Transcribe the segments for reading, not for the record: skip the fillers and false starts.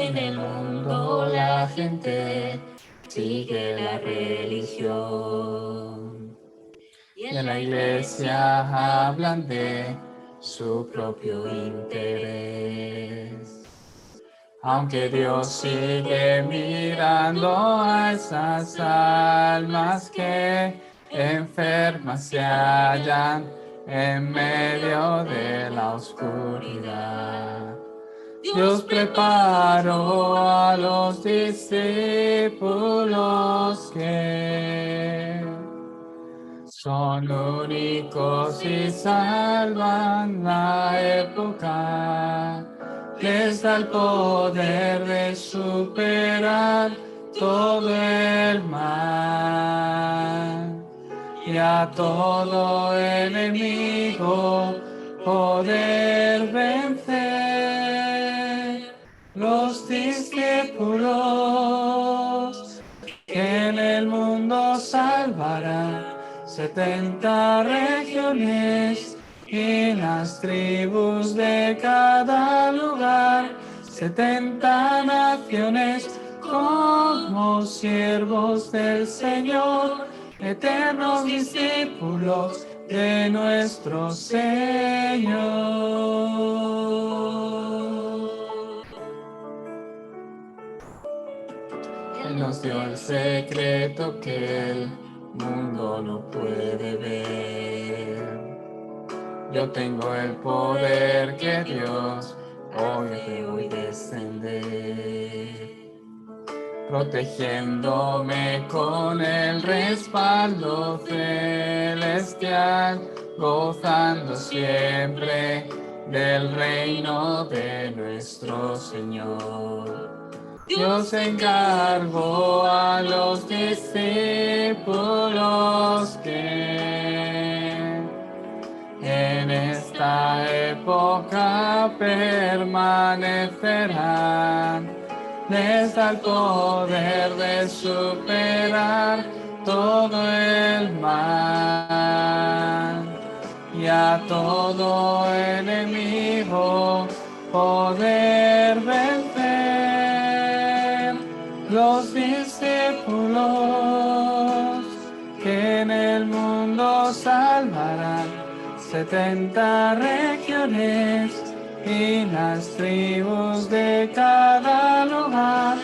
en el mundo la gente sigue la religión. Y en la iglesia hablan de su propio interés. Aunque Dios sigue mirando a esas almas que enfermas se hallan en medio de la oscuridad. Dios preparó a los discípulos que son únicos y salvan la época. Les da el poder de superar todo el mal y a todo enemigo poder vencer. Los discípulos que en el mundo salvarán 70 regiones y las tribus de cada lugar, 70 naciones como siervos del Señor, eternos discípulos de nuestro Señor. Él nos dio el secreto que el mundo no puede ver. Yo tengo el poder que Dios hoy debo descender, protegiéndome con el respaldo celestial, gozando siempre del reino de nuestro Señor. Dios encargó a los discípulos que en esta época permanecerán. Les da el poder de superar todo el mal y a todo enemigo poder vencer. Los discípulos que en el mundo salvarán 70 regiones y las tribus de cada lugar,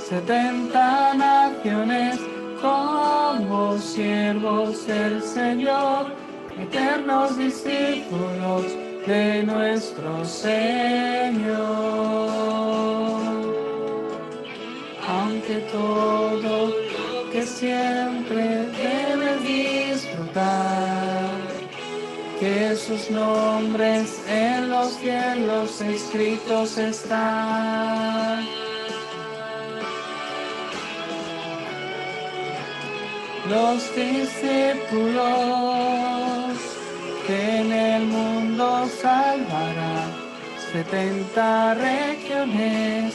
70 naciones como siervos del Señor, eternos discípulos de nuestro Señor. Aunque todo lo que siempre debes disfrutar, que sus nombres en los cielos escritos están. Los discípulos que en el mundo salvarán 70 regiones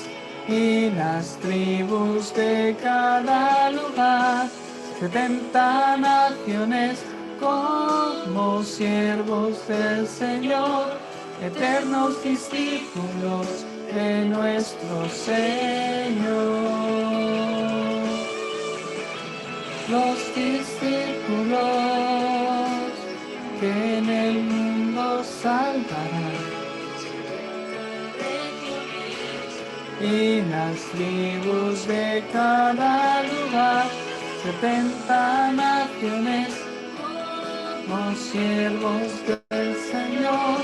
y las tribus de cada lugar, 70 naciones como siervos del Señor, eternos discípulos de nuestro Señor. Los discípulos que en el mundo salvarán y las tribus de cada lugar, 70 naciones como siervos del Señor,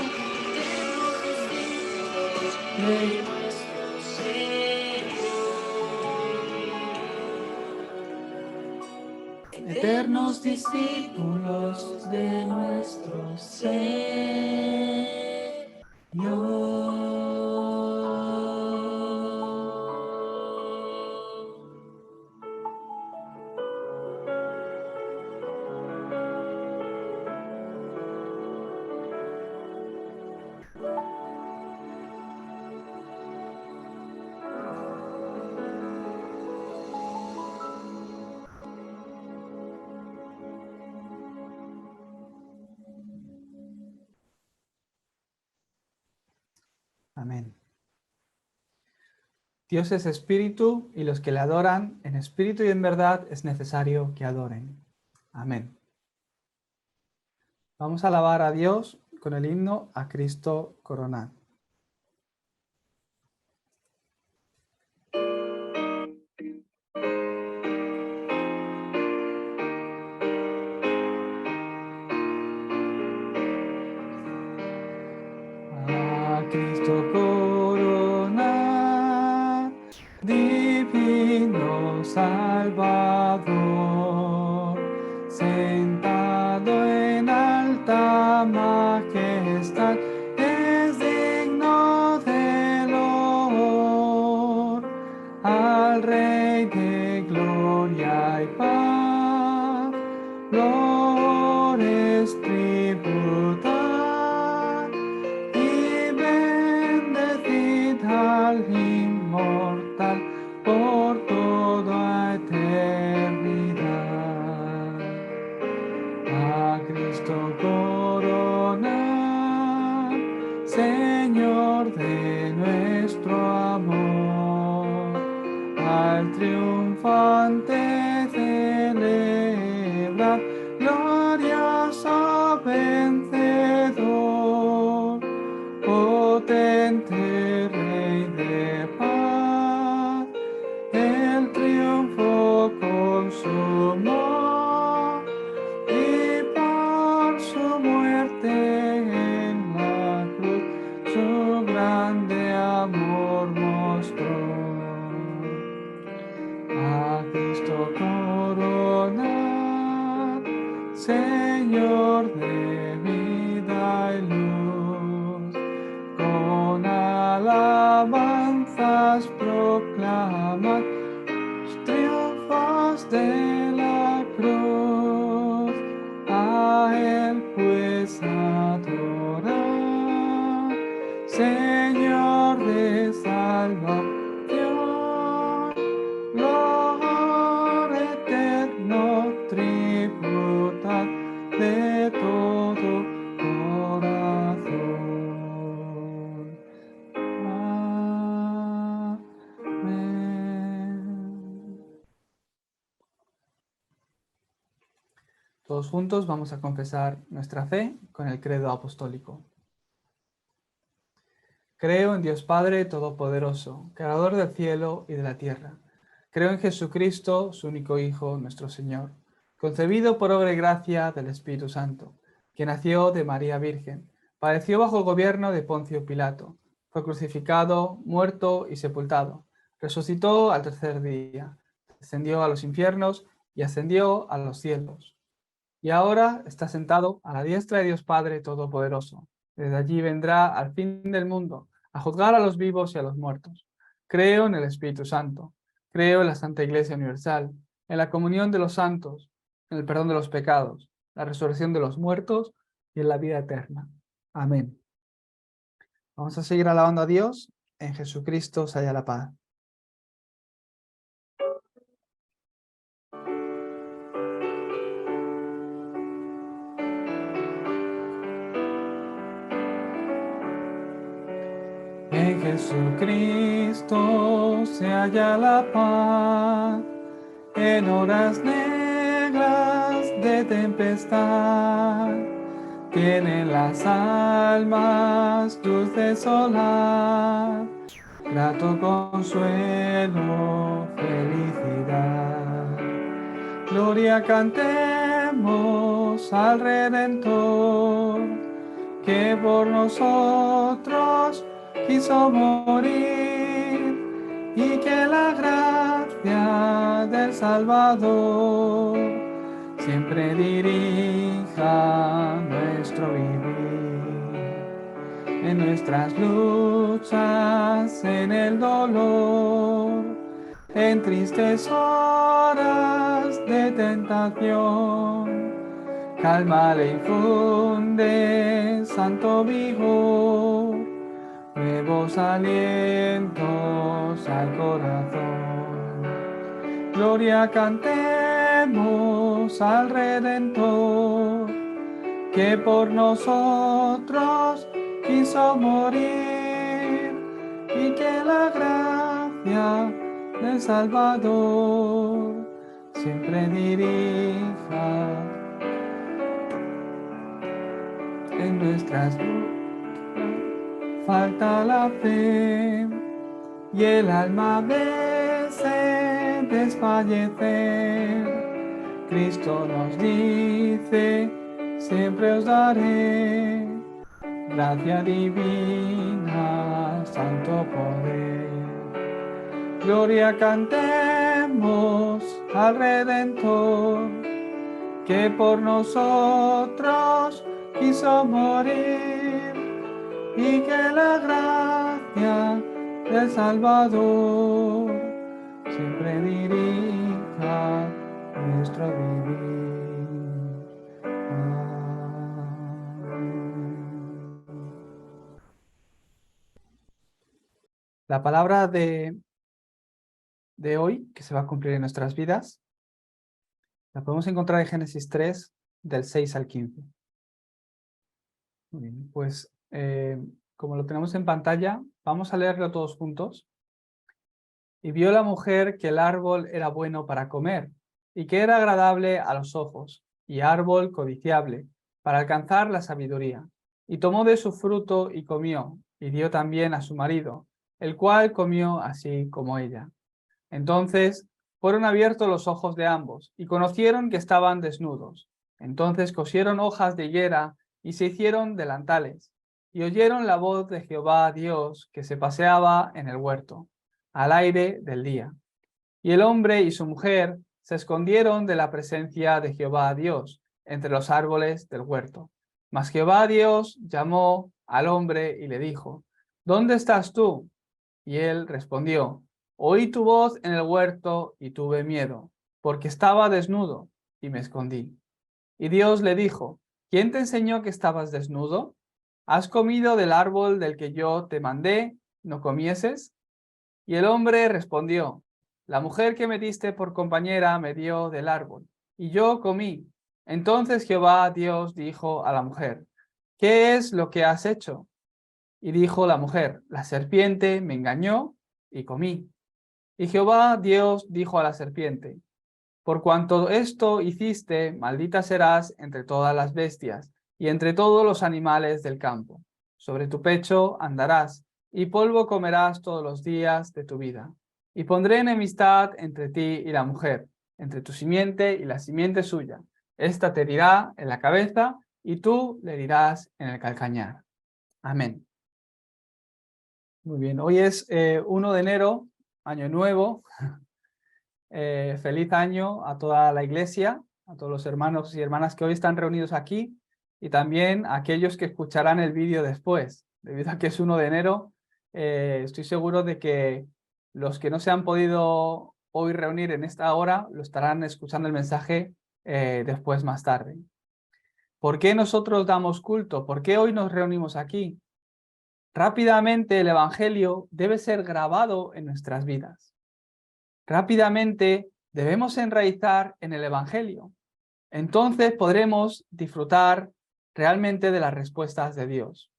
de nuestro Señor, eternos discípulos de nuestro Señor. Amén. Dios es espíritu y los que le adoran en espíritu y en verdad es necesario que adoren. Amén. Vamos a alabar a Dios con el himno a Cristo coronado. A Cristo corona, divino Salvador, sentado en alta majestad, es digno de loor. Al Rey de gloria y paz, flores tributar, y bendecid al inmortal por toda eternidad. A Cristo corona, Señor de nuestro amor, al triunfante celebrar, glorioso vencedor, potente Rey de paz, el triunfo consumó, y por su muerte en la cruz su grande amor mostró. A Cristo corona, Señor de vida y luz, con alabanzas proclamad los triunfos de la cruz. A Él pues adorad, Señor de salvación, glor eterno tributad de todo corazón. Amén. Todos juntos vamos a confesar nuestra fe con el credo apostólico. Creo en Dios Padre Todopoderoso, Creador del cielo y de la tierra. Creo en Jesucristo, su único Hijo, nuestro Señor, concebido por obra y gracia del Espíritu Santo, que nació de María Virgen, padeció bajo el gobierno de Poncio Pilato, fue crucificado, muerto y sepultado, resucitó al tercer día, descendió a los infiernos y ascendió a los cielos. Y ahora está sentado a la diestra de Dios Padre Todopoderoso. Desde allí vendrá al fin del mundo a juzgar a los vivos y a los muertos. Creo en el Espíritu Santo. Creo en la Santa Iglesia Universal, en la comunión de los santos, en el perdón de los pecados, la resurrección de los muertos y en la vida eterna. Amén. Vamos a seguir alabando a Dios. En Jesucristo se halla la paz. En Jesucristo se halla la paz, en horas negras de tempestad, tienen las almas dulce solar, grato consuelo, felicidad. Gloria cantemos al Redentor, que por nosotros quiso morir, y que la gracia del Salvador siempre dirija nuestro vivir. En nuestras luchas, en el dolor, en tristes horas de tentación, calma le infunde santo vigor, nuevos alientos al corazón. Gloria cantemos al Redentor, que por nosotros quiso morir, y que la gracia gracia del Salvador siempre dirija en nuestras vidas. Falta la fe y el alma vence desfallecer. Cristo nos dice, siempre os daré gracia divina, santo poder. Gloria cantemos al Redentor, que por nosotros quiso morir, y que la gracia del Salvador siempre dirija nuestro vivir. Amén. La palabra de hoy, que se va a cumplir en nuestras vidas, la podemos encontrar en Génesis 3, del 6 al 15. Muy bien, pues como lo tenemos en pantalla, vamos a leerlo todos juntos. Y vio la mujer que el árbol era bueno para comer, y que era agradable a los ojos, y árbol codiciable, para alcanzar la sabiduría. Y tomó de su fruto y comió, y dio también a su marido, el cual comió así como ella. Entonces fueron abiertos los ojos de ambos, y conocieron que estaban desnudos. Entonces cosieron hojas de higuera, y se hicieron delantales, y oyeron la voz de Jehová Dios, que se paseaba en el huerto, al aire del día. Y el hombre y su mujer se escondieron de la presencia de Jehová Dios, entre los árboles del huerto. Mas Jehová Dios llamó al hombre y le dijo, ¿dónde estás tú? Y él respondió, oí tu voz en el huerto y tuve miedo, porque estaba desnudo y me escondí. Y Dios le dijo, ¿quién te enseñó que estabas desnudo? ¿Has comido del árbol del que yo te mandé, no comieses? Y el hombre respondió, la mujer que me diste por compañera me dio del árbol, y yo comí. Entonces Jehová Dios dijo a la mujer, ¿qué es lo que has hecho? Y dijo la mujer, la serpiente me engañó y comí. Y Jehová Dios dijo a la serpiente, por cuanto esto hiciste, maldita serás entre todas las bestias y entre todos los animales del campo. Sobre tu pecho andarás, y polvo comerás todos los días de tu vida. Y pondré enemistad entre ti y la mujer, entre tu simiente y la simiente suya. Esta te herirá en la cabeza, y tú le herirás en el calcañar. Amén. Muy bien, hoy es 1 de enero, año nuevo. Feliz año a toda la iglesia, a todos los hermanos y hermanas que hoy están reunidos aquí, y también a aquellos que escucharán el vídeo después. Debido a que es 1 de enero, estoy seguro de que los que no se han podido hoy reunir en esta hora, lo estarán escuchando el mensaje después, más tarde. ¿Por qué nosotros damos culto? ¿Por qué hoy nos reunimos aquí? Rápidamente el Evangelio debe ser grabado en nuestras vidas. Rápidamente debemos enraizar en el Evangelio. Entonces podremos disfrutar realmente de las respuestas de Dios.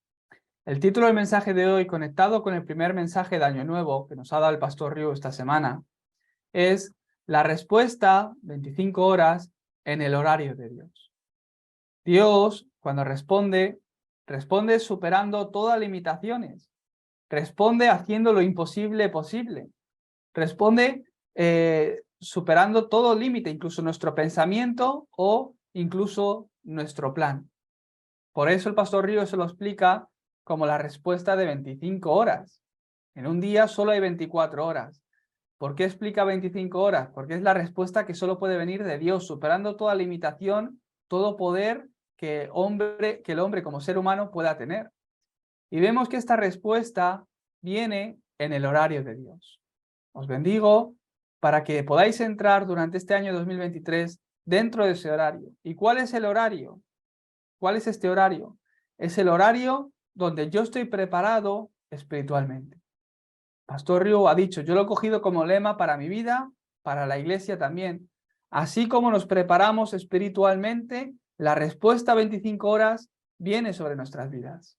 El título del mensaje de hoy, conectado con el primer mensaje de Año Nuevo que nos ha dado el Pastor Río esta semana, es la respuesta 25 horas en el horario de Dios. Dios, cuando responde superando todas las limitaciones. Responde haciendo lo imposible posible. Responde superando todo límite, incluso nuestro pensamiento o incluso nuestro plan. Por eso el Pastor Río se lo explica como la respuesta de 25 horas. En un día solo hay 24 horas. ¿Por qué explica 25 horas? Porque es la respuesta que solo puede venir de Dios, superando toda limitación, todo poder que el hombre como ser humano pueda tener. Y vemos que esta respuesta viene en el horario de Dios. Os bendigo para que podáis entrar durante este año 2023 dentro de ese horario. ¿Y cuál es el horario? ¿Cuál es este horario? Es el horario donde yo estoy preparado espiritualmente. Pastor Río ha dicho, yo lo he cogido como lema para mi vida, para la iglesia también. Así como nos preparamos espiritualmente, la respuesta 25 horas viene sobre nuestras vidas.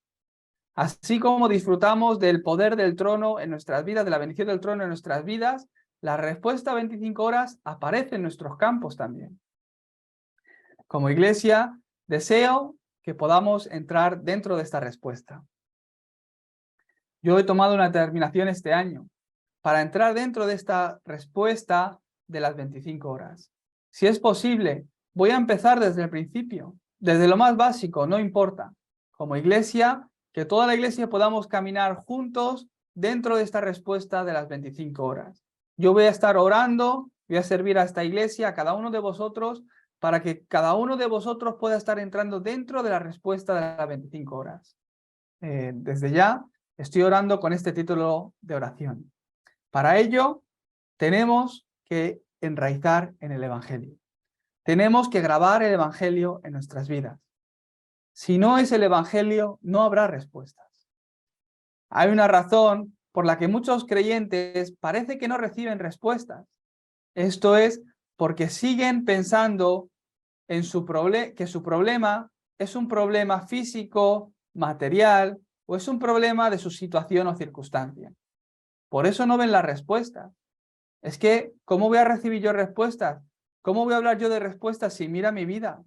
Así como disfrutamos del poder del trono en nuestras vidas, de la bendición del trono en nuestras vidas, la respuesta a 25 horas aparece en nuestros campos también. Como iglesia, deseo que podamos entrar dentro de esta respuesta. Yo he tomado una determinación este año para entrar dentro de esta respuesta de las 25 horas. Si es posible, voy a empezar desde el principio, desde lo más básico, no importa. Como iglesia, que toda la iglesia podamos caminar juntos dentro de esta respuesta de las 25 horas. Yo voy a estar orando, voy a servir a esta iglesia, a cada uno de vosotros, para que cada uno de vosotros pueda estar entrando dentro de la respuesta de las 25 horas. Desde ya estoy orando con este título de oración. Para ello, tenemos que enraizar en el Evangelio. Tenemos que grabar el Evangelio en nuestras vidas. Si no es el Evangelio, no habrá respuestas. Hay una razón por la que muchos creyentes parece que no reciben respuestas. Esto es porque siguen pensando en que su problema es un problema físico, material, o es un problema de su situación o circunstancia. Por eso no ven las respuestas. Es que, ¿cómo voy a recibir yo respuestas? ¿Cómo voy a hablar yo de respuestas si mira mi vida?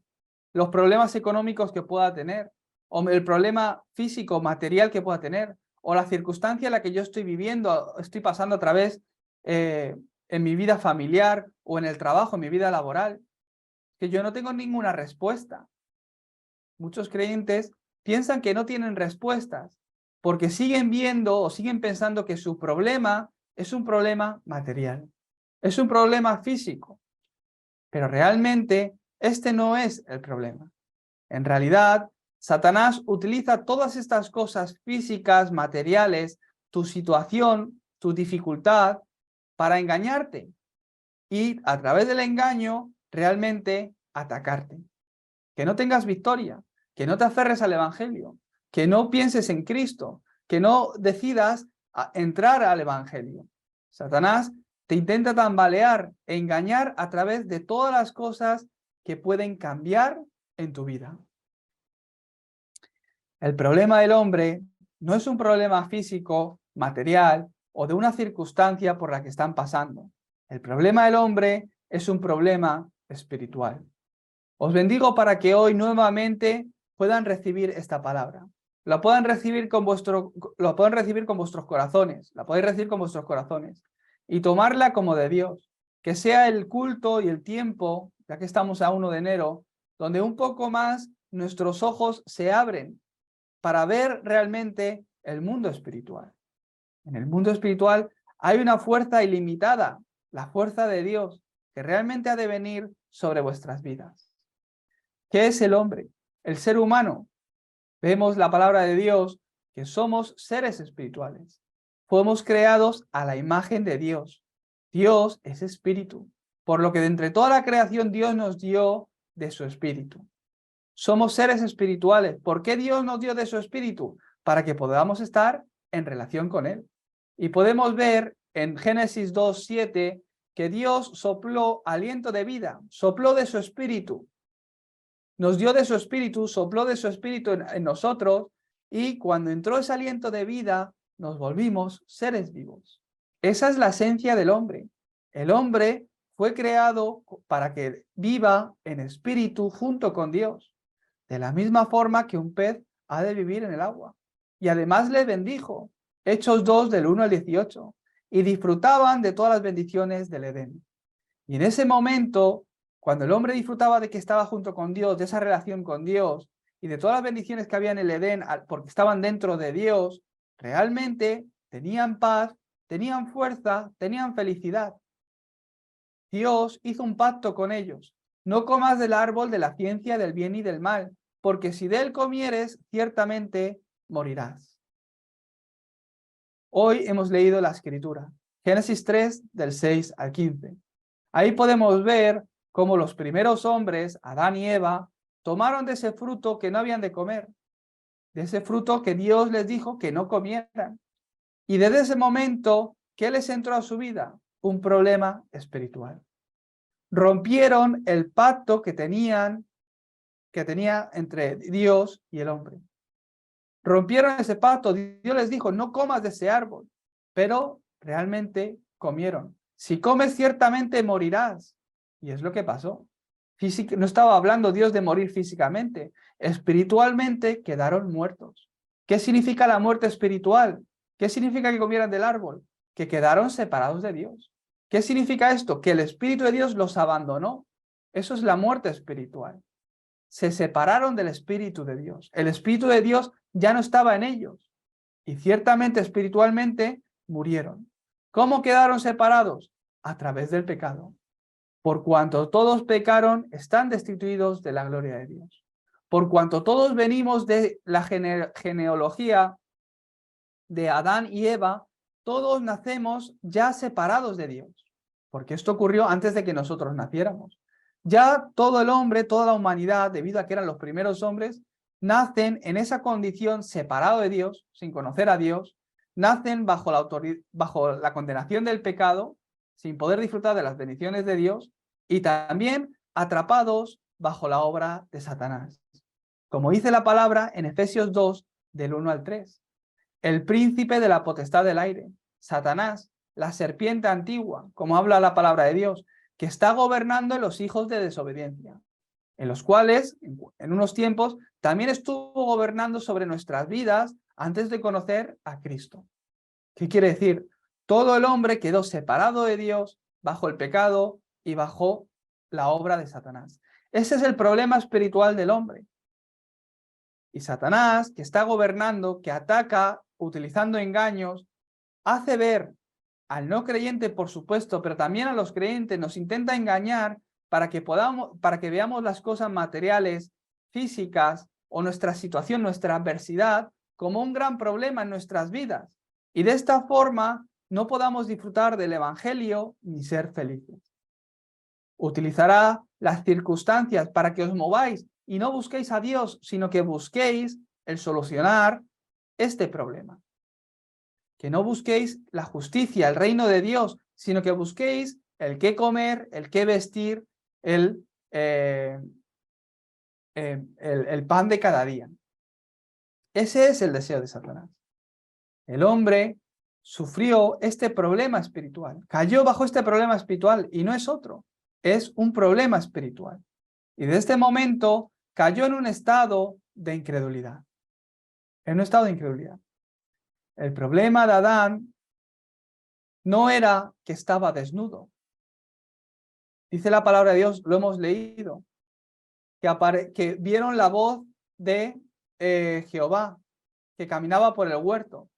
Los problemas económicos que pueda tener, o el problema físico, material que pueda tener, o la circunstancia en la que yo estoy viviendo, estoy pasando a través en mi vida familiar o en el trabajo, en mi vida laboral, que yo no tengo ninguna respuesta. Muchos creyentes piensan que no tienen respuestas porque siguen viendo o siguen pensando que su problema es un problema material, es un problema físico, pero realmente este no es el problema. En realidad, Satanás utiliza todas estas cosas físicas, materiales, tu situación, tu dificultad, para engañarte y a través del engaño realmente atacarte. Que no tengas victoria, que no te aferres al Evangelio, que no pienses en Cristo, que no decidas entrar al Evangelio. Satanás te intenta tambalear e engañar a través de todas las cosas que pueden cambiar en tu vida. El problema del hombre no es un problema físico, material o de una circunstancia por la que están pasando. El problema del hombre es un problema espiritual. Os bendigo para que hoy nuevamente puedan recibir esta palabra. La puedan recibir con vuestros corazones. La podéis recibir con vuestros corazones. Y tomarla como de Dios. Que sea el culto y el tiempo, ya que estamos a 1 de enero, donde un poco más nuestros ojos se abren para ver realmente el mundo espiritual. En el mundo espiritual hay una fuerza ilimitada, la fuerza de Dios, que realmente ha de venir sobre vuestras vidas. ¿Qué es el hombre? El ser humano. Vemos la palabra de Dios que somos seres espirituales. Fuimos creados a la imagen de Dios. Dios es espíritu, por lo que de entre toda la creación Dios nos dio de su espíritu. Somos seres espirituales. ¿Por qué Dios nos dio de su espíritu? Para que podamos estar en relación con Él. Y podemos ver en Génesis 2:7 que Dios sopló aliento de vida, sopló de su espíritu. Nos dio de su espíritu, sopló de su espíritu en nosotros y cuando entró ese aliento de vida, nos volvimos seres vivos. Esa es la esencia del hombre. El hombre fue creado para que viva en espíritu junto con Dios, de la misma forma que un pez ha de vivir en el agua. Y además le bendijo, Hechos 2 del 1 al 18, y disfrutaban de todas las bendiciones del Edén. Y en ese momento, cuando el hombre disfrutaba de que estaba junto con Dios, de esa relación con Dios y de todas las bendiciones que había en el Edén porque estaban dentro de Dios, realmente tenían paz, tenían fuerza, tenían felicidad. Dios hizo un pacto con ellos. No comas del árbol de la ciencia del bien y del mal, porque si de él comieres, ciertamente morirás. Hoy hemos leído la Escritura, Génesis 3 del 6 al 15. Ahí podemos ver cómo los primeros hombres, Adán y Eva, tomaron de ese fruto que no habían de comer, de ese fruto que Dios les dijo que no comieran. Y desde ese momento, ¿qué les entró a su vida? Un problema espiritual. Rompieron el pacto que tenía entre Dios y el hombre. rompieron ese pacto. Dios les dijo, no comas de ese árbol, pero realmente comieron. Si comes, ciertamente morirás. Y es lo que pasó. No estaba hablando Dios de morir físicamente. Espiritualmente quedaron muertos. ¿Qué significa la muerte espiritual? ¿Qué significa que comieran del árbol? Que quedaron separados de Dios. ¿Qué significa esto? Que el Espíritu de Dios los abandonó. Eso es la muerte espiritual. Se separaron del Espíritu de Dios. El Espíritu de Dios ya no estaba en ellos. Y ciertamente espiritualmente murieron. ¿Cómo quedaron separados? A través del pecado. Por cuanto todos pecaron, están destituidos de la gloria de Dios. Por cuanto todos venimos de la genealogía de Adán y Eva, todos nacemos ya separados de Dios. Porque esto ocurrió antes de que nosotros naciéramos. Ya todo el hombre, toda la humanidad, debido a que eran los primeros hombres, nacen en esa condición separado de Dios, sin conocer a Dios, nacen bajo la condenación del pecado, sin poder disfrutar de las bendiciones de Dios, y también atrapados bajo la obra de Satanás. Como dice la palabra en Efesios 2, del 1 al 3. El príncipe de la potestad del aire, Satanás, la serpiente antigua, como habla la palabra de Dios, que está gobernando en los hijos de desobediencia, en los cuales, en unos tiempos, también estuvo gobernando sobre nuestras vidas antes de conocer a Cristo. ¿Qué quiere decir? Todo el hombre quedó separado de Dios bajo el pecado y bajo la obra de Satanás. Ese es el problema espiritual del hombre. Y Satanás, que está gobernando, que ataca utilizando engaños, hace ver al no creyente, por supuesto, pero también a los creyentes, nos intenta engañar para que veamos las cosas materiales, físicas o nuestra situación, nuestra adversidad, como un gran problema en nuestras vidas. Y de esta forma no podamos disfrutar del Evangelio ni ser felices. Utilizará las circunstancias para que os mováis y no busquéis a Dios, sino que busquéis el solucionar este problema. Que no busquéis la justicia, el reino de Dios, sino que busquéis el qué comer, el qué vestir, el pan de cada día. Ese es el deseo de Satanás. El hombre sufrió este problema espiritual, cayó bajo este problema espiritual y no es otro, es un problema espiritual. Y de este momento cayó en un estado de incredulidad. En un estado de incredulidad. El problema de Adán no era que estaba desnudo. Dice la palabra de Dios, lo hemos leído, que vieron la voz de Jehová, que caminaba por el huerto,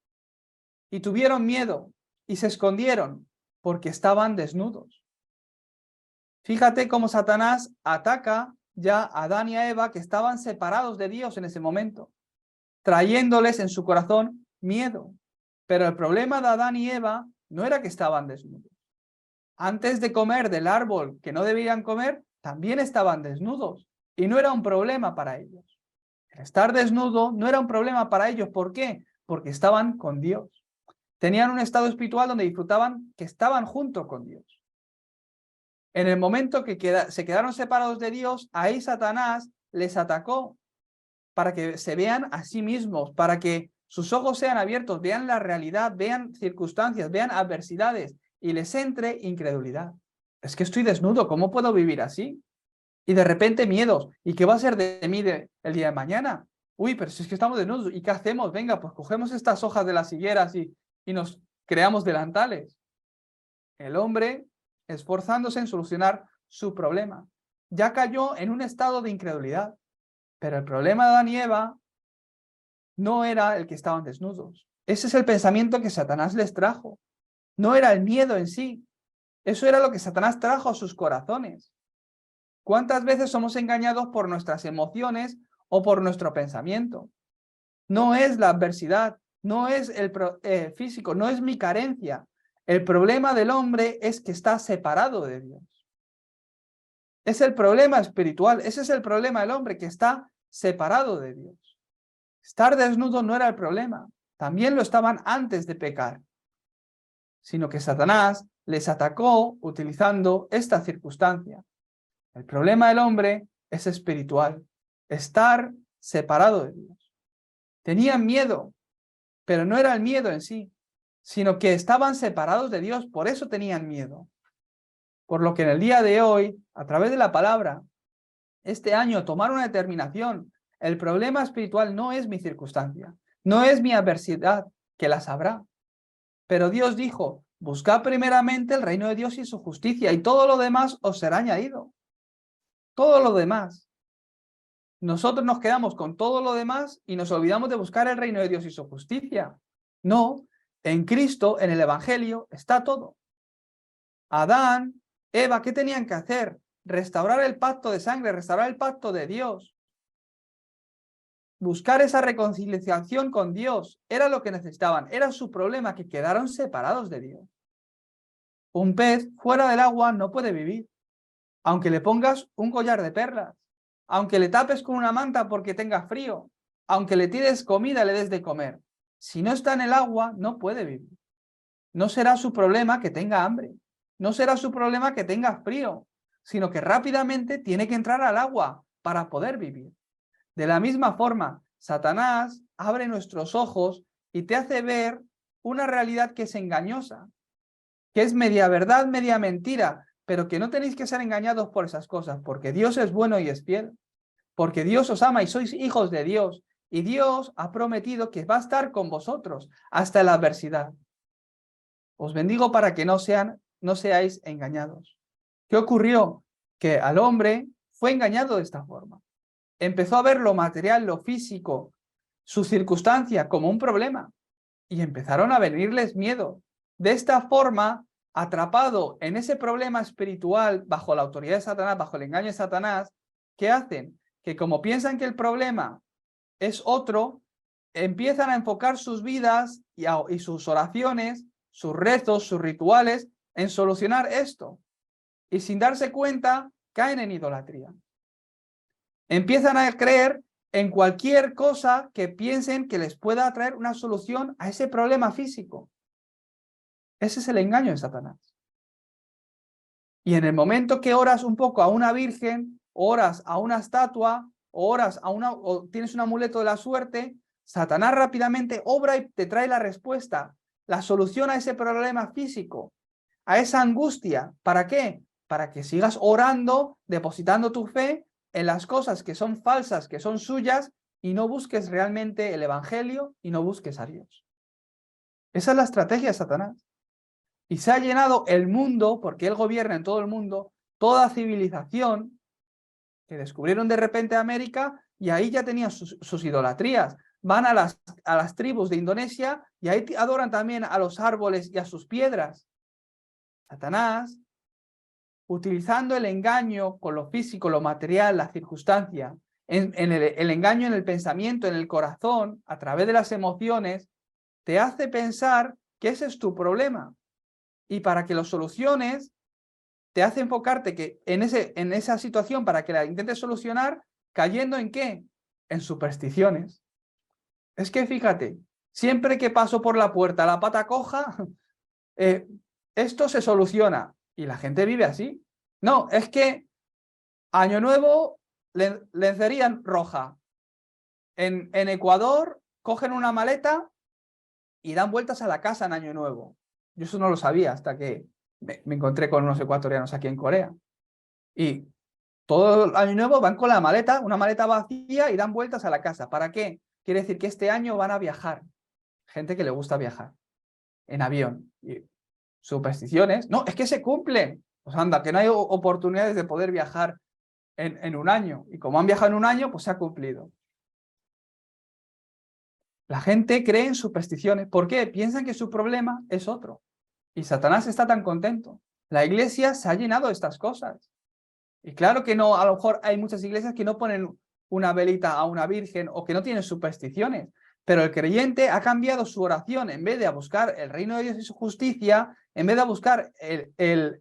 y tuvieron miedo y se escondieron porque estaban desnudos. Fíjate cómo Satanás ataca ya a Adán y a Eva, que estaban separados de Dios en ese momento, trayéndoles en su corazón miedo. Pero el problema de Adán y Eva no era que estaban desnudos. Antes de comer del árbol que no debían comer, también estaban desnudos. Y no era un problema para ellos. El estar desnudo no era un problema para ellos. ¿Por qué? Porque estaban con Dios. Tenían un estado espiritual donde disfrutaban que estaban junto con Dios. En el momento que se quedaron separados de Dios, ahí Satanás les atacó para que se vean a sí mismos, para que sus ojos sean abiertos, vean la realidad, vean circunstancias, vean adversidades y les entre incredulidad. Es que estoy desnudo, ¿cómo puedo vivir así? Y de repente miedos. ¿Y qué va a ser de mí el día de mañana? Uy, pero si es que estamos desnudos. ¿Y qué hacemos? Venga, pues cogemos estas hojas de las higueras y nos creamos delantales. El hombre, esforzándose en solucionar su problema, ya cayó en un estado de incredulidad. Pero el problema de Adán y Eva no era el que estaban desnudos. Ese es el pensamiento que Satanás les trajo. No era el miedo en sí. Eso era lo que Satanás trajo a sus corazones. ¿Cuántas veces somos engañados por nuestras emociones o por nuestro pensamiento? No es la adversidad, no es el físico, no es mi carencia. El problema del hombre es que está separado de Dios. Es el problema espiritual, ese es el problema del hombre, que está separado de Dios. Estar desnudo no era el problema, también lo estaban antes de pecar, sino que Satanás les atacó utilizando esta circunstancia. El problema del hombre es espiritual, estar separado de Dios. Tenían miedo, pero no era el miedo en sí, sino que estaban separados de Dios, por eso tenían miedo. Por lo que en el día de hoy, a través de la palabra, este año tomar una determinación. El problema espiritual no es mi circunstancia, no es mi adversidad, que las habrá. Pero Dios dijo, buscad primeramente el reino de Dios y su justicia, y todo lo demás os será añadido. Todo lo demás. Nosotros nos quedamos con todo lo demás y nos olvidamos de buscar el reino de Dios y su justicia. No, en Cristo, en el Evangelio, está todo. Adán, Eva, ¿qué tenían que hacer? Restaurar el pacto de sangre, restaurar el pacto de Dios. Buscar esa reconciliación con Dios era lo que necesitaban, era su problema, que quedaron separados de Dios. Un pez fuera del agua no puede vivir, aunque le pongas un collar de perlas, aunque le tapes con una manta porque tenga frío, aunque le tires comida y le des de comer. Si no está en el agua, no puede vivir. No será su problema que tenga hambre, no será su problema que tenga frío, sino que rápidamente tiene que entrar al agua para poder vivir. De la misma forma, Satanás abre nuestros ojos y te hace ver una realidad que es engañosa, que es media verdad, media mentira, pero que no tenéis que ser engañados por esas cosas, porque Dios es bueno y es fiel, porque Dios os ama y sois hijos de Dios, y Dios ha prometido que va a estar con vosotros hasta la adversidad. Os bendigo para que no seáis engañados. ¿Qué ocurrió? Que al hombre fue engañado de esta forma. Empezó a ver lo material, lo físico, su circunstancia como un problema y empezaron a venirles miedo. De esta forma, atrapado en ese problema espiritual bajo la autoridad de Satanás, bajo el engaño de Satanás, ¿qué hacen? Que como piensan que el problema es otro, empiezan a enfocar sus vidas y sus oraciones, sus rezos, sus rituales en solucionar esto. Y sin darse cuenta, caen en idolatría. Empiezan a creer en cualquier cosa que piensen que les pueda traer una solución a ese problema físico. Ese es el engaño de Satanás. Y en el momento que oras un poco a una virgen, oras a una estatua, oras a o tienes un amuleto de la suerte, Satanás rápidamente obra y te trae la respuesta, la solución a ese problema físico, a esa angustia. ¿Para qué? Para que sigas orando, depositando tu fe en las cosas que son falsas, que son suyas, y no busques realmente el Evangelio y no busques a Dios. Esa es la estrategia de Satanás. Y se ha llenado el mundo, porque él gobierna en todo el mundo, toda civilización, que descubrieron de repente América y ahí ya tenían sus idolatrías. Van a las tribus de Indonesia y ahí adoran también a los árboles y a sus piedras. Satanás, utilizando el engaño con lo físico, lo material, la circunstancia, el engaño en el pensamiento, en el corazón, a través de las emociones, te hace pensar que ese es tu problema. Y para que lo soluciones, te hace enfocarte que en esa situación, para que la intentes solucionar, cayendo ¿en qué? En supersticiones. Es que fíjate, siempre que paso por la puerta la pata coja, esto se soluciona. Y la gente vive así. No, es que Año Nuevo, lencería roja. En Ecuador, cogen una maleta y dan vueltas a la casa en Año Nuevo. Yo eso no lo sabía hasta que me encontré con unos ecuatorianos aquí en Corea. Y todo el Año Nuevo van con la maleta, una maleta vacía, y dan vueltas a la casa. ¿Para qué? Quiere decir que este año van a viajar. Gente que le gusta viajar en avión. Y supersticiones. No, es que se cumplen. Pues anda, que no hay oportunidades de poder viajar en un año. Y como han viajado en un año, pues se ha cumplido. La gente cree en supersticiones. ¿Por qué? Piensan que su problema es otro. Y Satanás está tan contento. La iglesia se ha llenado de estas cosas. Y claro que no, a lo mejor hay muchas iglesias que no ponen una velita a una virgen o que no tienen supersticiones. Pero el creyente ha cambiado su oración. En vez de buscar el reino de Dios y su justicia, en vez de buscar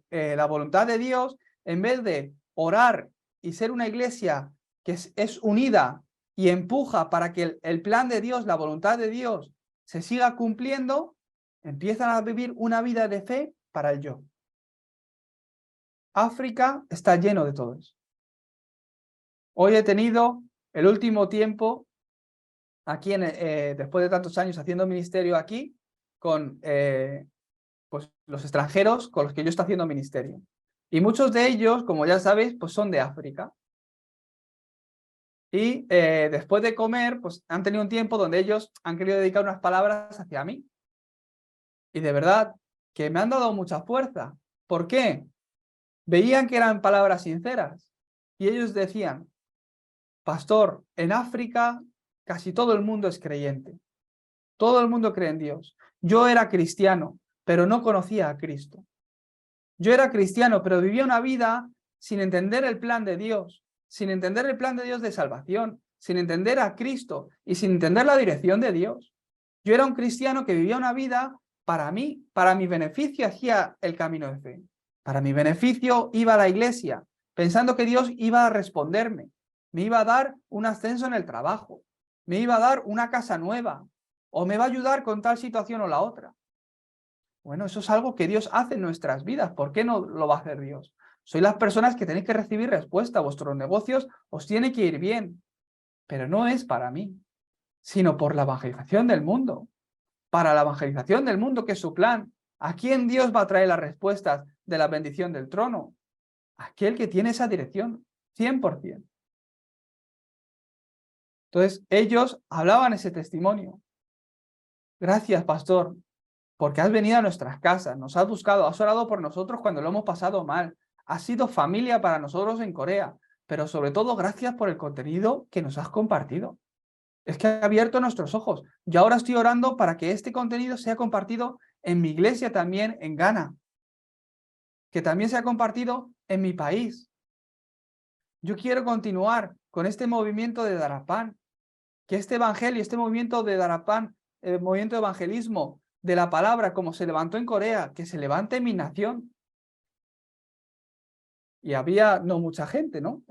la voluntad de Dios, en vez de orar y ser una iglesia que es unida y empuja para que el plan de Dios, la voluntad de Dios, se siga cumpliendo, empiezan a vivir una vida de fe para el yo. África está lleno de todo eso. Hoy he tenido el último tiempo aquí después de tantos años haciendo ministerio aquí, con pues, los extranjeros con los que yo estoy haciendo ministerio. Y muchos de ellos, como ya sabéis, pues son de África. Y después de comer, pues han tenido un tiempo donde ellos han querido dedicar unas palabras hacia mí. Y de verdad que me han dado mucha fuerza. ¿Por qué? Veían que eran palabras sinceras. Y ellos decían, pastor, en África casi todo el mundo es creyente. Todo el mundo cree en Dios. Yo era cristiano, pero no conocía a Cristo. Yo era cristiano, pero vivía una vida sin entender el plan de Dios, sin entender el plan de Dios de salvación, sin entender a Cristo y sin entender la dirección de Dios. Yo era un cristiano que vivía una vida para mí, para mi beneficio hacía el camino de fe. Para mi beneficio iba a la iglesia, pensando que Dios iba a responderme, me iba a dar un ascenso en el trabajo, me iba a dar una casa nueva, o me va a ayudar con tal situación o la otra. Bueno, eso es algo que Dios hace en nuestras vidas. ¿Por qué no lo va a hacer Dios? Sois las personas que tenéis que recibir respuesta. Vuestros negocios os tiene que ir bien. Pero no es para mí, sino por la evangelización del mundo. Para la evangelización del mundo, que es su plan. ¿A quién Dios va a traer las respuestas de la bendición del trono? Aquel que tiene esa dirección, 100%. Entonces, ellos hablaban ese testimonio. Gracias, pastor, porque has venido a nuestras casas, nos has buscado, has orado por nosotros cuando lo hemos pasado mal, has sido familia para nosotros en Corea, pero sobre todo gracias por el contenido que nos has compartido. Es que ha abierto nuestros ojos. Yo ahora estoy orando para que este contenido sea compartido en mi iglesia también en Ghana, que también sea compartido en mi país. Yo quiero continuar con este movimiento de Darapán, que este evangelio, este movimiento de Darapán, el movimiento de evangelismo de la palabra, como se levantó en Corea, que se levante en mi nación. Y había no mucha gente, ¿no?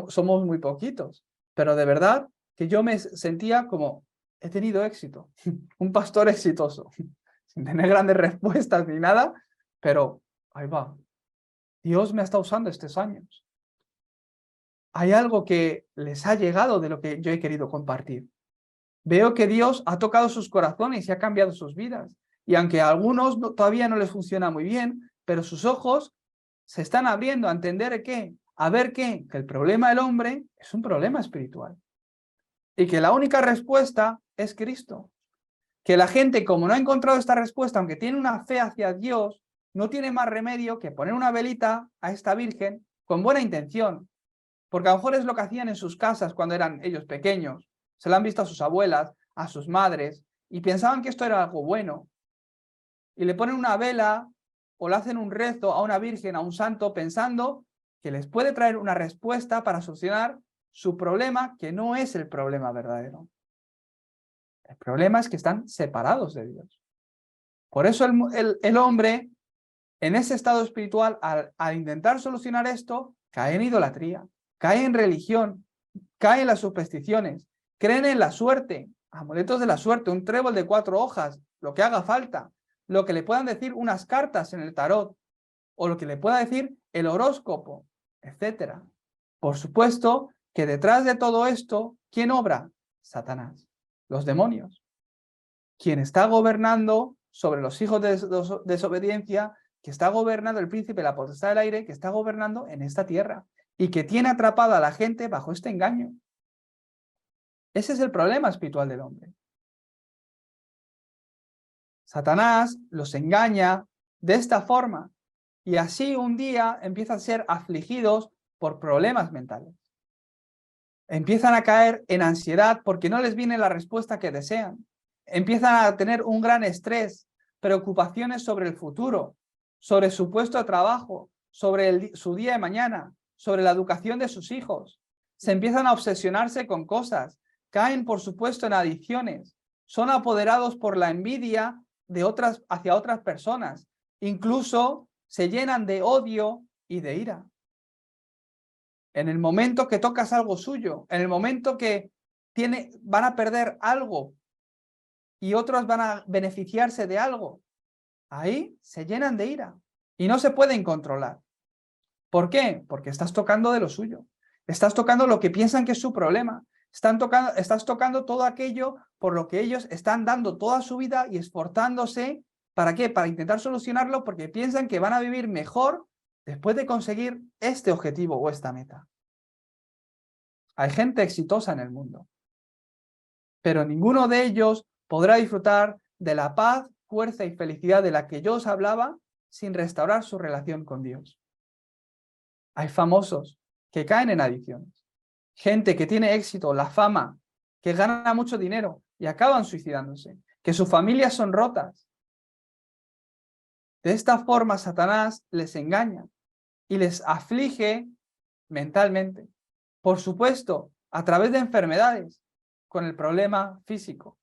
Somos muy poquitos, pero de verdad que yo me sentía como, he tenido éxito, un pastor exitoso, sin tener grandes respuestas ni nada, pero ahí va. Dios me ha estado usando estos años. Hay algo que les ha llegado de lo que yo he querido compartir. Veo que Dios ha tocado sus corazones y ha cambiado sus vidas. Y aunque a algunos todavía no les funciona muy bien, pero sus ojos se están abriendo a entender qué, a ver qué, que el problema del hombre es un problema espiritual. Y que la única respuesta es Cristo. Que la gente, como no ha encontrado esta respuesta, aunque tiene una fe hacia Dios, no tiene más remedio que poner una velita a esta Virgen con buena intención. Porque a lo mejor es lo que hacían en sus casas cuando eran ellos pequeños. Se lo han visto a sus abuelas, a sus madres, y pensaban que esto era algo bueno. Y le ponen una vela o le hacen un rezo a una virgen, a un santo, pensando que les puede traer una respuesta para solucionar su problema, que no es el problema verdadero. El problema es que están separados de Dios. Por eso el hombre, en ese estado espiritual, al intentar solucionar esto, cae en idolatría, cae en religión, cae en las supersticiones, creen en la suerte, amuletos de la suerte, un trébol de 4 hojas, lo que haga falta, lo que le puedan decir unas cartas en el tarot, o lo que le pueda decir el horóscopo, etc. Por supuesto que detrás de todo esto, ¿quién obra? Satanás, los demonios. Quien está gobernando sobre los hijos de desobediencia, que está gobernando el príncipe, la potestad del aire, que está gobernando en esta tierra y que tiene atrapada a la gente bajo este engaño. Ese es el problema espiritual del hombre. Satanás los engaña de esta forma y así un día empiezan a ser afligidos por problemas mentales. Empiezan a caer en ansiedad porque no les viene la respuesta que desean. Empiezan a tener un gran estrés, preocupaciones sobre el futuro, sobre su puesto de trabajo, sobre su día de mañana, sobre la educación de sus hijos. Se empiezan a obsesionarse con cosas, caen por supuesto en adicciones, son apoderados por la envidia hacia otras personas, incluso se llenan de odio y de ira. En el momento que tocas algo suyo, en el momento que van a perder algo y otros van a beneficiarse de algo, ahí se llenan de ira y no se pueden controlar. ¿Por qué? Porque estás tocando de lo suyo. Estás tocando lo que piensan que es su problema. Estás tocando todo aquello por lo que ellos están dando toda su vida y esforzándose. ¿Para qué? Para intentar solucionarlo porque piensan que van a vivir mejor después de conseguir este objetivo o esta meta. Hay gente exitosa en el mundo, pero ninguno de ellos podrá disfrutar de la paz, fuerza y felicidad de la que yo os hablaba sin restaurar su relación con Dios. Hay famosos que caen en adicciones, gente que tiene éxito, la fama, que gana mucho dinero y acaban suicidándose, que sus familias son rotas. De esta forma, Satanás les engaña y les aflige mentalmente. Por supuesto, a través de enfermedades, con el problema físico.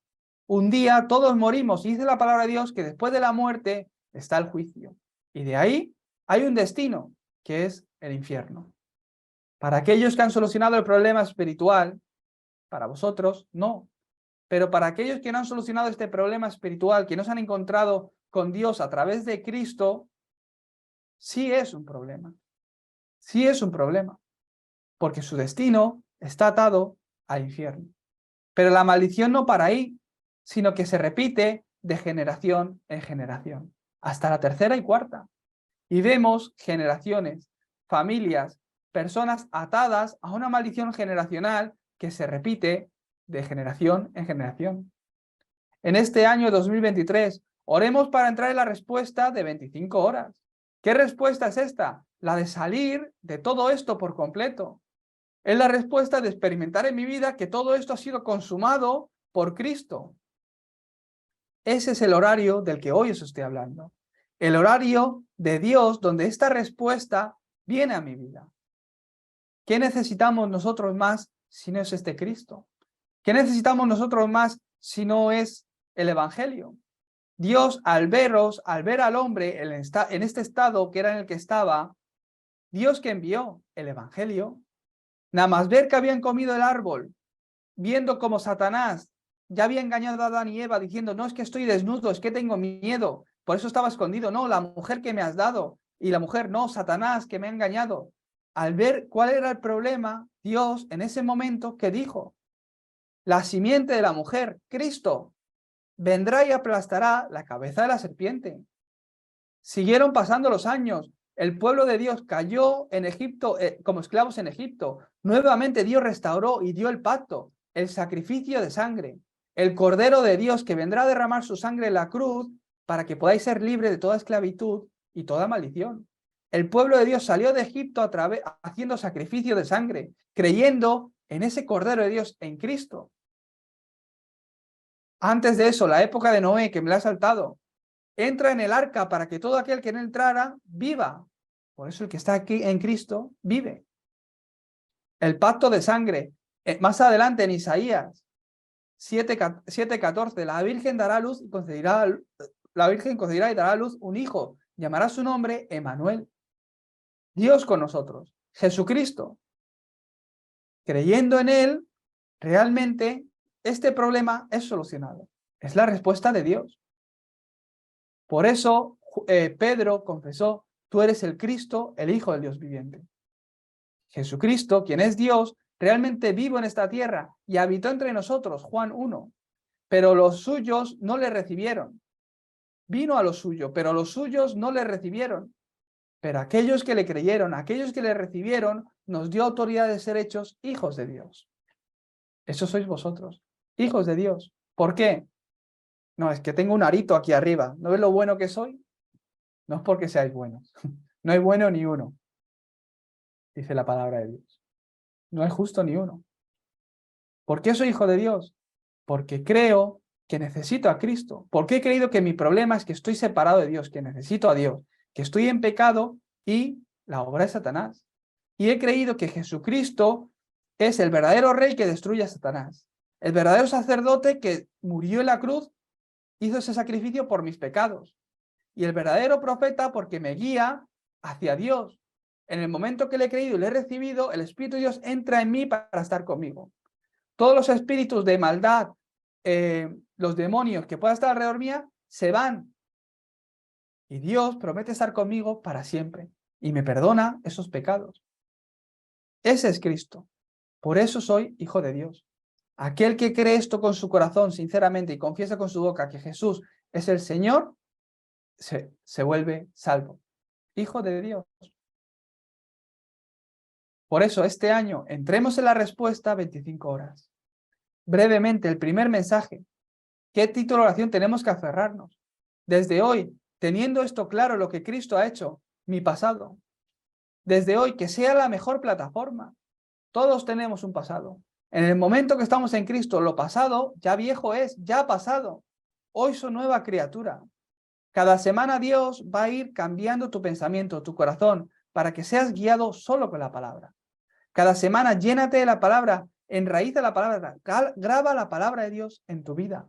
Un día todos morimos y dice la palabra de Dios que después de la muerte está el juicio. Y de ahí hay un destino, que es el infierno. Para aquellos que han solucionado el problema espiritual, para vosotros, no. Pero para aquellos que no han solucionado este problema espiritual, que no se han encontrado con Dios a través de Cristo, sí es un problema. Sí es un problema. Porque su destino está atado al infierno. Pero la maldición no para ahí, sino que se repite de generación en generación, hasta la tercera y cuarta. Y vemos generaciones, familias, personas atadas a una maldición generacional que se repite de generación en generación. En este año 2023, oremos para entrar en la respuesta de 25 horas. ¿Qué respuesta es esta? La de salir de todo esto por completo. Es la respuesta de experimentar en mi vida que todo esto ha sido consumado por Cristo. Ese es el horario del que hoy os estoy hablando. El horario de Dios donde esta respuesta viene a mi vida. ¿Qué necesitamos nosotros más si no es este Cristo? ¿Qué necesitamos nosotros más si no es el Evangelio? Dios, al ver al hombre en este estado que era en el que estaba, Dios que envió el Evangelio, nada más ver que habían comido el árbol, viendo como Satanás ya había engañado a Adán y Eva diciendo, no, es que estoy desnudo, es que tengo miedo, por eso estaba escondido, no, la mujer que me has dado, y la mujer, no, Satanás que me ha engañado. Al ver cuál era el problema, Dios en ese momento, ¿qué dijo? La simiente de la mujer, Cristo, vendrá y aplastará la cabeza de la serpiente. Siguieron pasando los años, el pueblo de Dios cayó en Egipto como esclavos en Egipto. Nuevamente Dios restauró y dio el pacto, el sacrificio de sangre, el Cordero de Dios que vendrá a derramar su sangre en la cruz para que podáis ser libres de toda esclavitud y toda maldición. El pueblo de Dios salió de Egipto haciendo sacrificio de sangre, creyendo en ese Cordero de Dios, en Cristo. Antes de eso, la época de Noé, que me la ha saltado, entra en el arca para que todo aquel que no entrara viva. Por eso el que está aquí en Cristo vive. El pacto de sangre. Más adelante en Isaías 7:14, la Virgen dará luz y la Virgen concebirá y dará a luz un hijo. Llamará su nombre Emmanuel. Dios con nosotros. Jesucristo. Creyendo en él, realmente este problema es solucionado. Es la respuesta de Dios. Por eso Pedro confesó, tú eres el Cristo, el Hijo del Dios viviente. Jesucristo, quien es Dios, realmente vivo en esta tierra y habitó entre nosotros, Juan 1. Pero los suyos no le recibieron. Vino a lo suyo, pero los suyos no le recibieron. Pero aquellos que le creyeron, aquellos que le recibieron, nos dio autoridad de ser hechos hijos de Dios. Eso sois vosotros, hijos de Dios. ¿Por qué? No, es que tengo un arito aquí arriba. ¿No ves lo bueno que soy? No es porque seáis buenos. No hay bueno ni uno, dice la palabra de Dios. No hay justo ni uno. ¿Por qué soy hijo de Dios? Porque creo que necesito a Cristo. Porque he creído que mi problema es que estoy separado de Dios, que necesito a Dios, que estoy en pecado y la obra es Satanás. Y he creído que Jesucristo es el verdadero rey que destruye a Satanás. El verdadero sacerdote que murió en la cruz, hizo ese sacrificio por mis pecados. Y el verdadero profeta porque me guía hacia Dios. En el momento que le he creído y le he recibido, el Espíritu de Dios entra en mí para estar conmigo. Todos los espíritus de maldad, los demonios que puedan estar alrededor mía, se van. Y Dios promete estar conmigo para siempre. Y me perdona esos pecados. Ese es Cristo. Por eso soy hijo de Dios. Aquel que cree esto con su corazón, sinceramente, y confiesa con su boca que Jesús es el Señor, se vuelve salvo, hijo de Dios. Por eso, este año, entremos en la respuesta 25 horas. Brevemente, el primer mensaje. ¿Qué título de oración tenemos que aferrarnos? Desde hoy, teniendo esto claro, lo que Cristo ha hecho, mi pasado. Desde hoy, que sea la mejor plataforma. Todos tenemos un pasado. En el momento que estamos en Cristo, lo pasado ya viejo es, ya ha pasado. Hoy soy nueva criatura. Cada semana Dios va a ir cambiando tu pensamiento, tu corazón, para que seas guiado solo con la palabra. Cada semana llénate de la palabra, enraíza la palabra, graba la palabra de Dios en tu vida.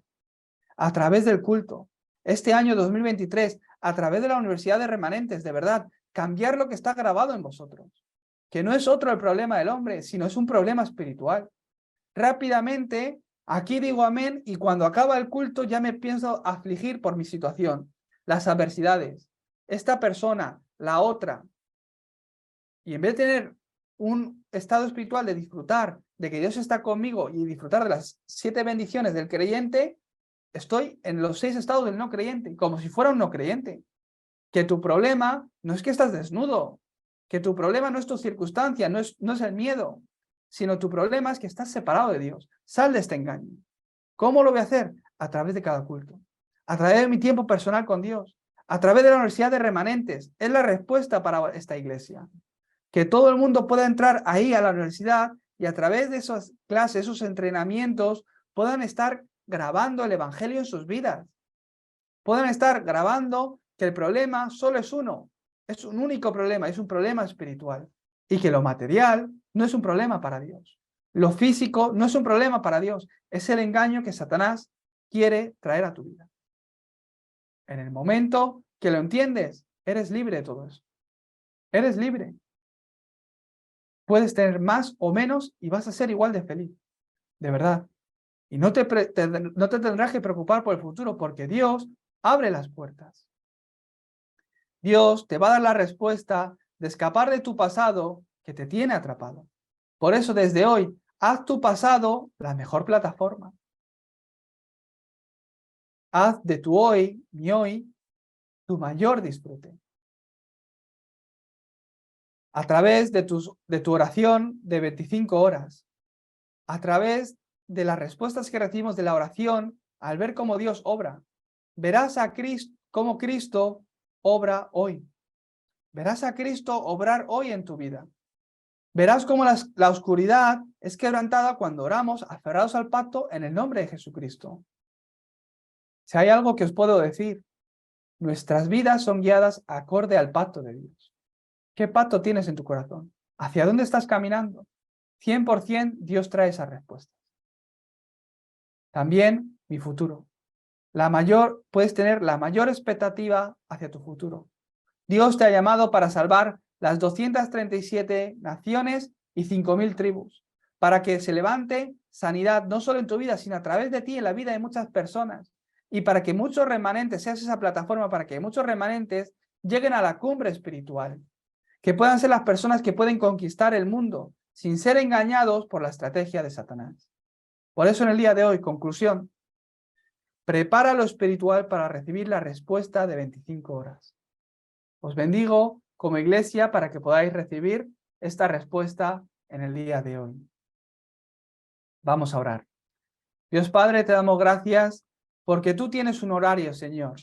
A través del culto. Este año 2023, a través de la Universidad de Remanentes, de verdad, cambiar lo que está grabado en vosotros. Que no es otro el problema del hombre, sino es un problema espiritual. Rápidamente, aquí digo amén y cuando acaba el culto ya me pienso afligir por mi situación, las adversidades, esta persona, la otra. Y en vez de tener un estado espiritual de disfrutar de que Dios está conmigo y disfrutar de las 7 bendiciones del creyente, estoy en los 6 estados del no creyente, como si fuera un no creyente. Que tu problema no es que estás desnudo, que tu problema no es tu circunstancia, no es el miedo, sino tu problema es que estás separado de Dios. Sal de este engaño. ¿Cómo lo voy a hacer? A través de cada culto, a través de mi tiempo personal con Dios, a través de la Universidad de Remanentes. Es la respuesta para esta iglesia. Que todo el mundo pueda entrar ahí a la universidad y a través de esas clases, esos entrenamientos, puedan estar grabando el Evangelio en sus vidas. Puedan estar grabando que el problema solo es uno. Es un único problema, es un problema espiritual. Y que lo material no es un problema para Dios. Lo físico no es un problema para Dios. Es el engaño que Satanás quiere traer a tu vida. En el momento que lo entiendes, eres libre de todo eso. Eres libre. Puedes tener más o menos y vas a ser igual de feliz. De verdad. Y no te tendrás que preocupar por el futuro porque Dios abre las puertas. Dios te va a dar la respuesta de escapar de tu pasado que te tiene atrapado. Por eso desde hoy, haz tu pasado la mejor plataforma. Haz de tu hoy, mi hoy, tu mayor disfrute. A través de tu oración de 25 horas, a través de las respuestas que recibimos de la oración, al ver cómo Dios obra, verás a Cristo, cómo Cristo obra hoy. Verás a Cristo obrar hoy en tu vida. Verás cómo la oscuridad es quebrantada cuando oramos aferrados al pacto en el nombre de Jesucristo. Si hay algo que os puedo decir, nuestras vidas son guiadas acorde al pacto de Dios. ¿Qué pacto tienes en tu corazón? ¿Hacia dónde estás caminando? 100% Dios trae esas respuestas. También mi futuro. Puedes tener la mayor expectativa hacia tu futuro. Dios te ha llamado para salvar las 237 naciones y 5.000 tribus, para que se levante sanidad no solo en tu vida, sino a través de ti en la vida de muchas personas, y para que muchos remanentes, seas esa plataforma para que muchos remanentes lleguen a la cumbre espiritual, que puedan ser las personas que pueden conquistar el mundo sin ser engañados por la estrategia de Satanás. Por eso en el día de hoy, conclusión, prepara lo espiritual para recibir la respuesta de 25 horas. Os bendigo como iglesia para que podáis recibir esta respuesta en el día de hoy. Vamos a orar. Dios Padre, te damos gracias porque tú tienes un horario, Señor.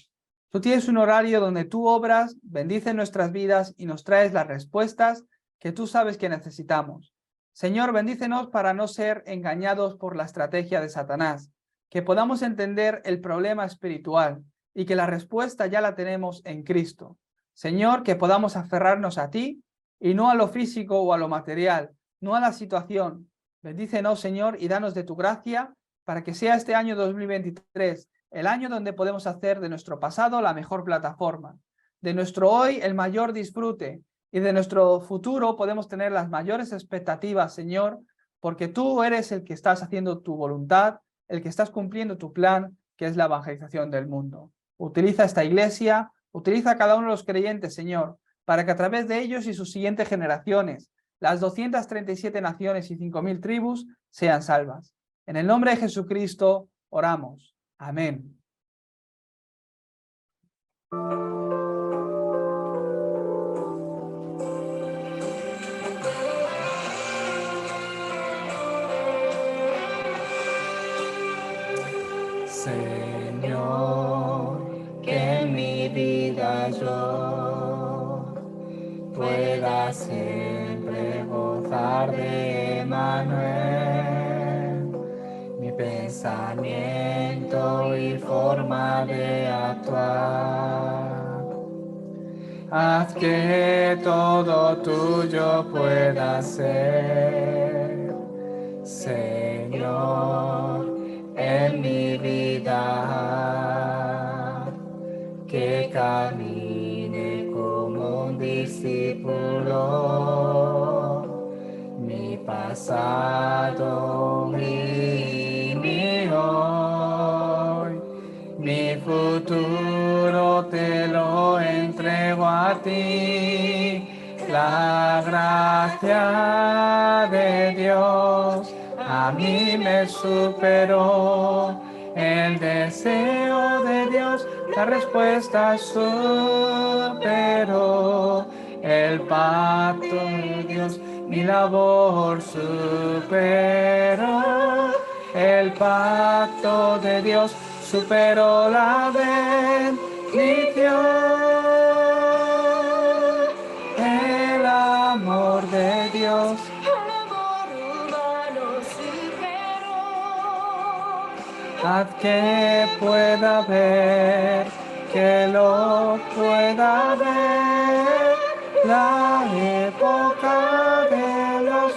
Tú tienes un horario donde tú obras, bendices nuestras vidas y nos traes las respuestas que tú sabes que necesitamos. Señor, bendícenos para no ser engañados por la estrategia de Satanás, que podamos entender el problema espiritual y que la respuesta ya la tenemos en Cristo. Señor, que podamos aferrarnos a ti y no a lo físico o a lo material, no a la situación. Bendícenos, Señor, y danos de tu gracia para que sea este año 2023 el año donde podemos hacer de nuestro pasado la mejor plataforma, de nuestro hoy el mayor disfrute y de nuestro futuro podemos tener las mayores expectativas, Señor, porque tú eres el que estás haciendo tu voluntad, el que estás cumpliendo tu plan, que es la evangelización del mundo. Utiliza esta iglesia, utiliza a cada uno de los creyentes, Señor, para que a través de ellos y sus siguientes generaciones, las 237 naciones y 5.000 tribus sean salvas. En el nombre de Jesucristo oramos. Amén. Señor, que en mi vida yo pueda siempre gozar de Emmanuel, mi pensamiento y forma de actuar. Haz que todo tuyo pueda ser, Señor, en mi vida, que camine como un discípulo, mi pasado y mi hoy, mi futuro te lo entrego a ti. La gracia de Dios a mí me superó, el deseo de Dios, la respuesta superó, el pacto de Dios, mi labor superó, el pacto de Dios superó la bendición. El amor de Dios, el amor humano superó. haz que pueda ver, que lo pueda ver, la época de los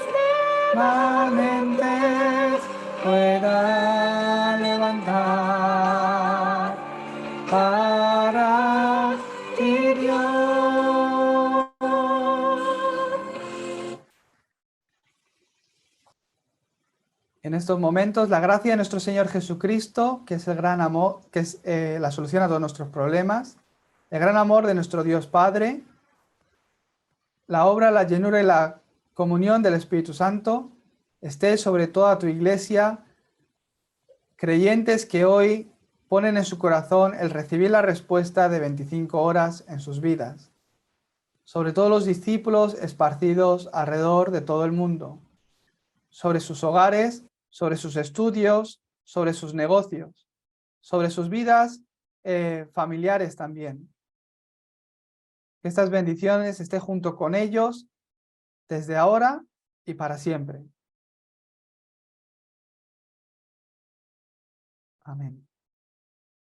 manentes pueda levantar para ti, Dios. En estos momentos, la gracia de nuestro Señor Jesucristo, que es el gran amor, que es la solución a todos nuestros problemas, el gran amor de nuestro Dios Padre, la obra, la llenura y la comunión del Espíritu Santo, esté sobre toda tu iglesia, creyentes que hoy ponen en su corazón el recibir la respuesta de 25 horas en sus vidas, sobre todos los discípulos esparcidos alrededor de todo el mundo, sobre sus hogares, sobre sus estudios, sobre sus negocios, sobre sus vidas familiares también. Que estas bendiciones estén junto con ellos desde ahora y para siempre. Amén.